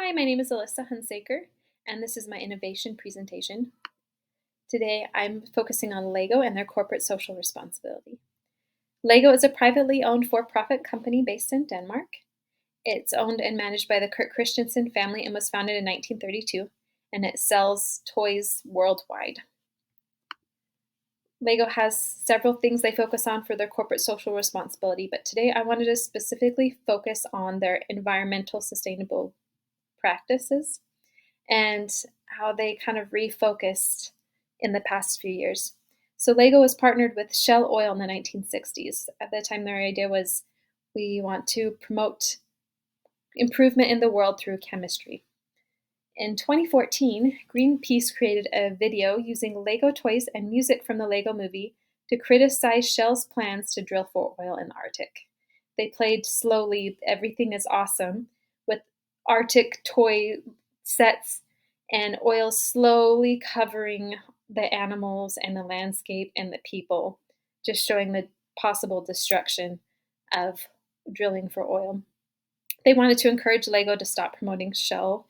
Hi, my name is Alyssa Hunsaker, and this is my innovation presentation. Today, I'm focusing on LEGO and their corporate social responsibility. LEGO is a privately owned for-profit company based in Denmark. It's owned and managed by the Kurt Christensen family and was founded in 1932, and it sells toys worldwide. LEGO has several things they focus on for their corporate social responsibility, but today I wanted to specifically focus on their environmental sustainable practices and how they kind of refocused in the past few years. So LEGO was partnered with Shell Oil in the 1960s. At that time, their idea was we want to promote improvement in the world through chemistry. In 2014, Greenpeace created a video using LEGO toys and music from the LEGO movie to criticize Shell's plans to drill for oil in the Arctic. They played slowly "Everything is Awesome" with Arctic toy sets and oil slowly covering the animals and the landscape and the people, just showing the possible destruction of drilling for oil. They wanted to encourage LEGO to stop promoting Shell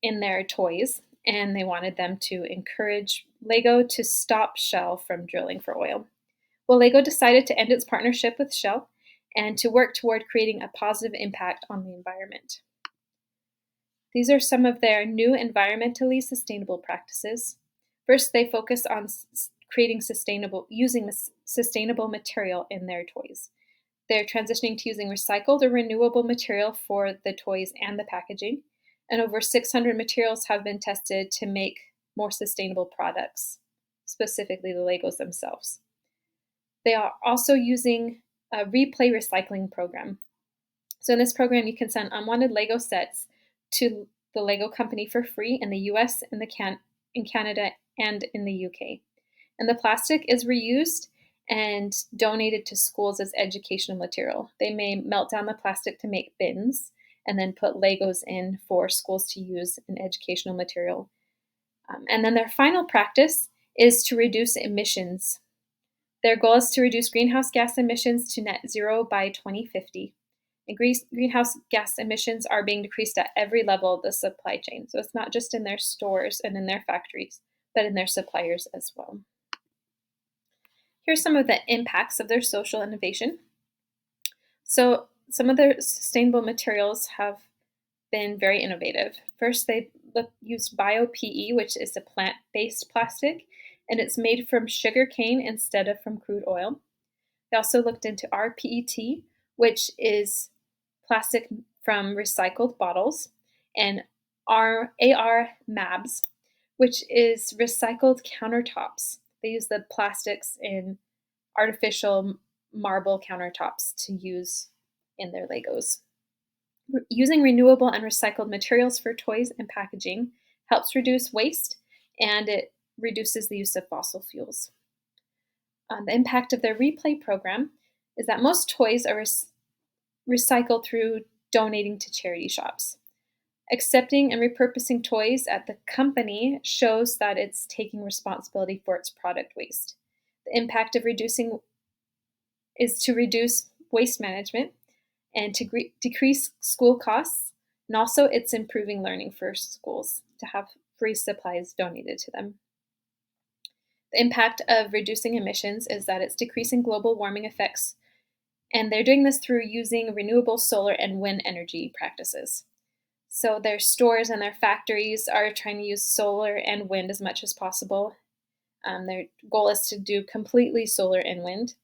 in their toys, and they wanted them to encourage LEGO to stop Shell from drilling for oil. Well, LEGO decided to end its partnership with Shell and to work toward creating a positive impact on the environment. These are some of their new environmentally sustainable practices. First, they focus on using sustainable material in their toys. They're transitioning to using recycled or renewable material for the toys and the packaging, and over 600 materials have been tested to make more sustainable products, specifically the Legos themselves. They are also using a replay recycling program. So in this program, you can send unwanted Lego sets to the LEGO company for free in the US, in Canada, and in the UK. And the plastic is reused and donated to schools as educational material. They may melt down the plastic to make bins and then put Legos in for schools to use in educational material. And then their final practice is to reduce emissions. Their goal is to reduce greenhouse gas emissions to net zero by 2050. And greenhouse gas emissions are being decreased at every level of the supply chain. So it's not just in their stores and in their factories, but in their suppliers as well. Here's some of the impacts of their social innovation. So some of their sustainable materials have been very innovative. First, they used bio-PE, which is a plant-based plastic, and it's made from sugar cane instead of from crude oil. They also looked into rPET, which is plastic from recycled bottles, and AR-MABS, which is recycled countertops. They use the plastics in artificial marble countertops to use in their Legos. Using renewable and recycled materials for toys and packaging helps reduce waste, and it reduces the use of fossil fuels. The impact of their replay program is that most toys are recycled through donating to charity shops. Accepting and repurposing toys at the company shows that it's taking responsibility for its product waste. The impact of reducing is to reduce waste management and to decrease school costs, and also it's improving learning for schools to have free supplies donated to them. The impact of reducing emissions is that it's decreasing global warming effects, and they're doing this through using renewable solar and wind energy practices. So their stores and their factories are trying to use solar and wind as much as possible. Their goal is to do completely solar and wind.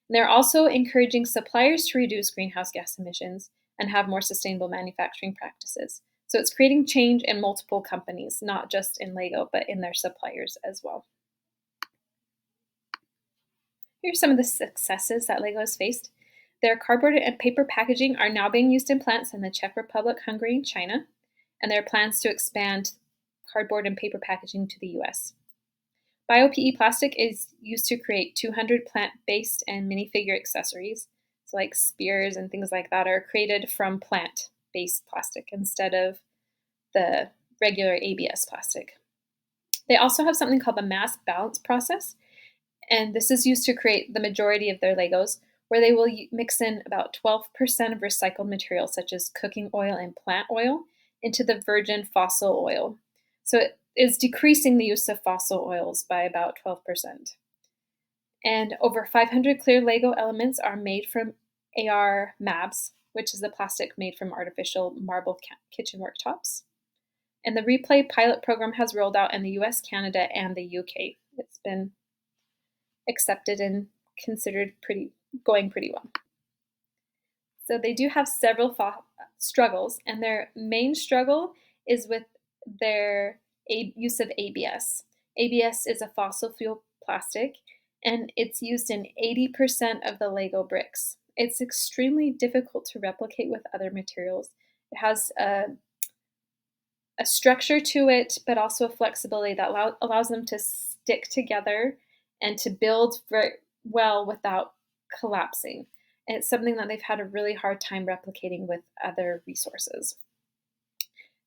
And they're also encouraging suppliers to reduce greenhouse gas emissions and have more sustainable manufacturing practices. So it's creating change in multiple companies, not just in LEGO, but in their suppliers as well. Here's some of the successes that LEGO has faced. Their cardboard and paper packaging are now being used in plants in the Czech Republic, Hungary, and China, and there are plans to expand cardboard and paper packaging to the US. Bio-PE plastic is used to create 200 plant-based and minifigure accessories, so like spears and things like that are created from plant-based plastic instead of the regular ABS plastic. They also have something called the mass balance process, and this is used to create the majority of their Legos, where they will mix in about 12% of recycled materials such as cooking oil and plant oil into the virgin fossil oil. So it is decreasing the use of fossil oils by about 12%. And over 500 clear Lego elements are made from AR MABs, which is the plastic made from artificial marble kitchen worktops. And the Replay pilot program has rolled out in the US, Canada, and the UK. It's been accepted and considered going pretty well. So they do have several struggles, and their main struggle is with their use of ABS. ABS is a fossil fuel plastic, and it's used in 80% of the Lego bricks. It's extremely difficult to replicate with other materials. It has a structure to it, but also a flexibility that allows them to stick together and to build very well without collapsing. And it's something that they've had a really hard time replicating with other resources.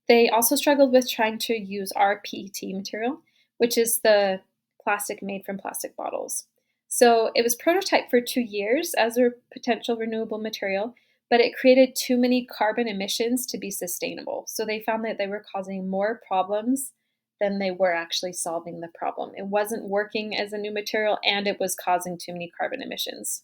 They also struggled with trying to use rPET material, which is the plastic made from plastic bottles. So it was prototyped for 2 years as a potential renewable material, but it created too many carbon emissions to be sustainable. So they found that they were causing more problems than they were actually solving the problem. It wasn't working as a new material, and it was causing too many carbon emissions.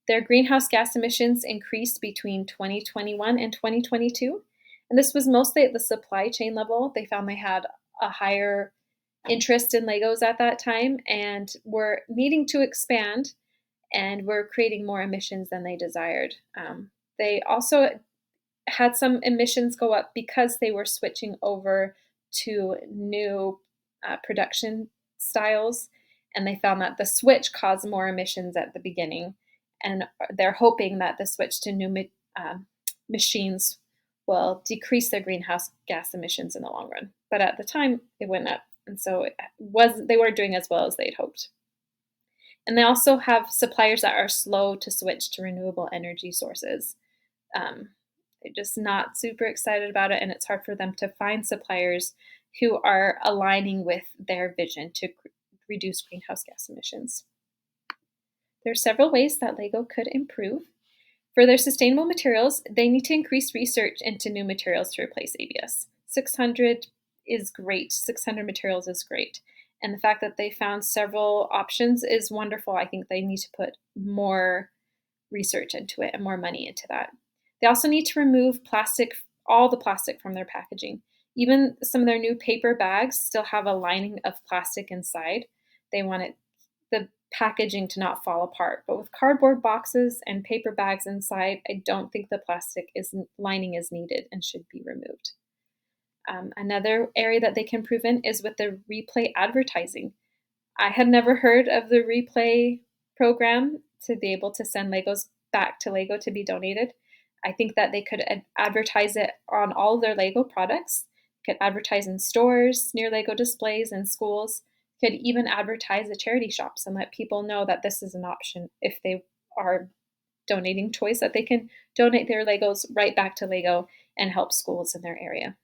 Their greenhouse gas emissions increased between 2021 and 2022, and this was mostly at the supply chain level. They found they had a higher interest in Legos at that time and were needing to expand and were creating more emissions than they desired. They also had some emissions go up because they were switching over to new production styles, and they found that the switch caused more emissions at the beginning, and they're hoping that the switch to new machines will decrease their greenhouse gas emissions in the long run. But at the time, it went up, and so they weren't doing as well as they'd hoped. And they also have suppliers that are slow to switch to renewable energy sources. They're just not super excited about it, and it's hard for them to find suppliers who are aligning with their vision to reduce greenhouse gas emissions. There are several ways that Lego could improve. For their sustainable materials, they need to increase research into new materials to replace ABS. 600 is great. 600 materials is great. And the fact that they found several options is wonderful. I think they need to put more research into it and more money into that. They also need to remove all the plastic from their packaging. Even some of their new paper bags still have a lining of plastic inside. They want the packaging to not fall apart. But with cardboard boxes and paper bags inside, I don't think the plastic lining is needed and should be removed. Another area that they can improve in is with the Replay advertising. I had never heard of the Replay program to be able to send Legos back to Lego to be donated. I think that they could advertise it on all of their Lego products, could advertise in stores, near Lego displays, in schools, could even advertise at charity shops and let people know that this is an option if they are donating toys, that they can donate their Legos right back to Lego and help schools in their area.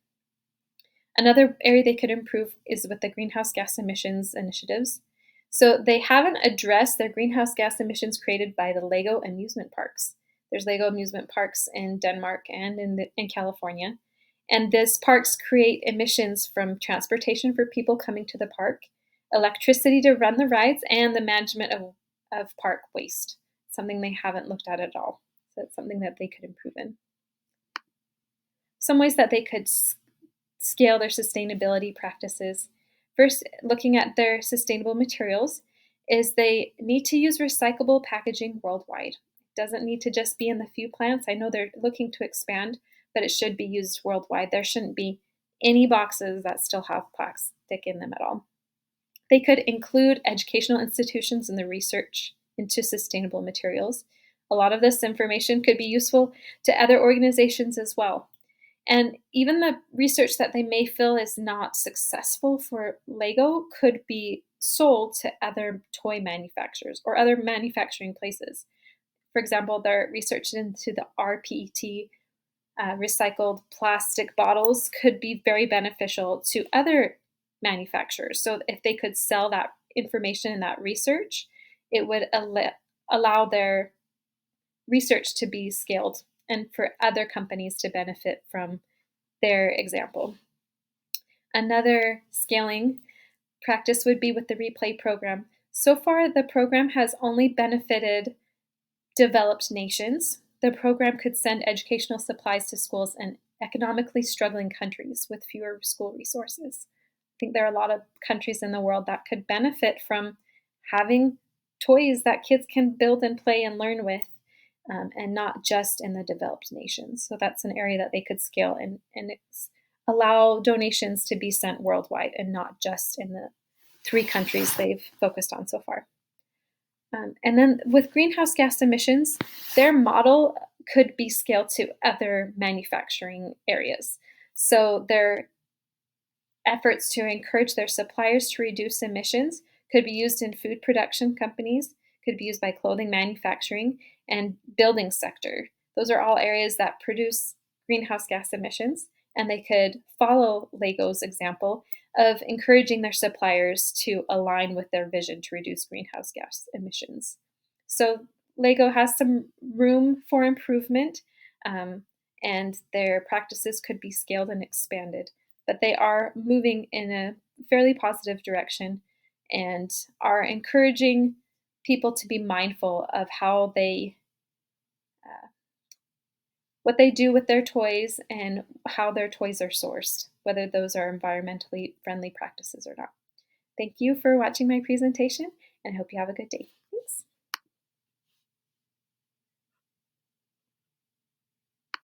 Another area they could improve is with the greenhouse gas emissions initiatives. So they haven't addressed their greenhouse gas emissions created by the Lego amusement parks. There's Lego amusement parks in Denmark and in California. And these parks create emissions from transportation for people coming to the park, electricity to run the rides, and the management of park waste, something they haven't looked at all. So it's something that they could improve in. Some ways that they could scale their sustainability practices. First, looking at their sustainable materials, is they need to use recyclable packaging worldwide. It doesn't need to just be in the few plants. I know they're looking to expand, but it should be used worldwide. There shouldn't be any boxes that still have plastic in them at all. They could include educational institutions in the research into sustainable materials. A lot of this information could be useful to other organizations as well. And even the research that they may feel is not successful for Lego could be sold to other toy manufacturers or other manufacturing places. For example, their research into the rPET recycled plastic bottles could be very beneficial to other manufacturers. So if they could sell that information and that research, it would allow their research to be scaled and for other companies to benefit from their example. Another scaling practice would be with the Replay program. So far, the program has only benefited developed nations. The program could send educational supplies to schools in economically struggling countries with fewer school resources. I think there are a lot of countries in the world that could benefit from having toys that kids can build and play and learn with, and not just in the developed nations. So that's an area that they could scale and allow donations to be sent worldwide and not just in the 3 countries they've focused on so far. And then with greenhouse gas emissions, their model could be scaled to other manufacturing areas. So their efforts to encourage their suppliers to reduce emissions could be used in food production companies, could be used by clothing manufacturing, and building sector. Those are all areas that produce greenhouse gas emissions, and they could follow Lego's example of encouraging their suppliers to align with their vision to reduce greenhouse gas emissions. So Lego has some room for improvement, and their practices could be scaled and expanded, but they are moving in a fairly positive direction and are encouraging people to be mindful of how they what they do with their toys and how their toys are sourced, whether those are environmentally friendly practices or not. Thank you for watching my presentation, and I hope you have a good day.